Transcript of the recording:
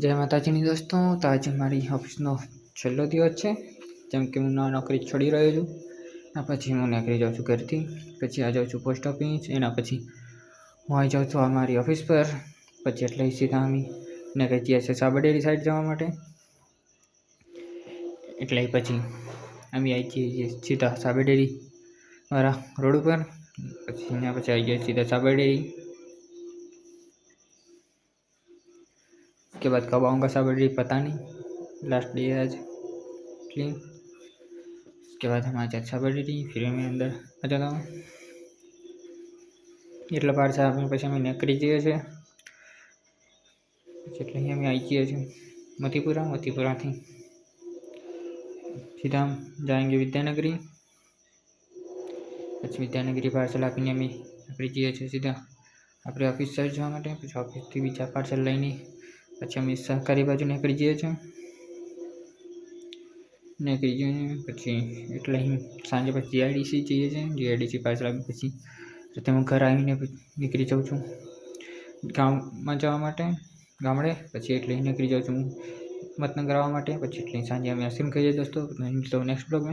जय माताजी दोस्तों। तो आज मारी ऑफिसनो छेल्लो दिवस है, जेम कि हूँ नौकरी छोड़ी रह्यो छुं। पछी हूँ निकली जाऊँ छुं घरथी, पछी आ जाऊँ छुं पोस्ट ऑफिस। एना पछी हूँ आई जाऊँ छुं अमारी ऑफिस पर। पछी एटले सीधा अमी निकळी जઈએ छे साबरडेरी साइड जवा माटे। एटले पछी अमी आई जઈએ सीधा साबरडेरी वाळा रोड पर। पछी एना पछी आई जઈએ सीधा साबरडेरी। उसके बाद कब आऊँगा साबरडेरी पता नहीं, लास्ट डे है आज इसलिए। उसके बाद हम आ जाते साबरडेरी, फिर मैं अंदर आ जाता हूँ। एटला पार से आपने पछी अमे निकली जઈએ छे। એટલે અમે આવી ગયા છીએ મતીપુરાથી सीधा हम जाएंगे विद्यानगरी। પછી વિદ્યાનગરી પાર્સલ આપીને અમે નીકળી જઈએ છીએ सीधा આપણે ऑफिस साइड જવા માટે। પછી ऑफिसથી બીજા પાર્સલ લઈને પછી અમે સહકારી બાજુ નીકળી જઈએ છીએ। નીકળી જઈને પછી એટલે અહીં સાંજે પછી જીઆઈડીસી જઈએ છીએ। જીઆઈડીસી પાર્સલ આપી પછી તેમાં ઘર આવીને નીકળી જાઉં છું ગામમાં જવા માટે, ગામડે। પછી એટલે નીકળી जाऊँ છું मतनगर आवा माटे। પછી એટલે સાંજે અમે आइसक्रीम खाइए दोस्तों। तो नेक्स्ट ब्लॉग में।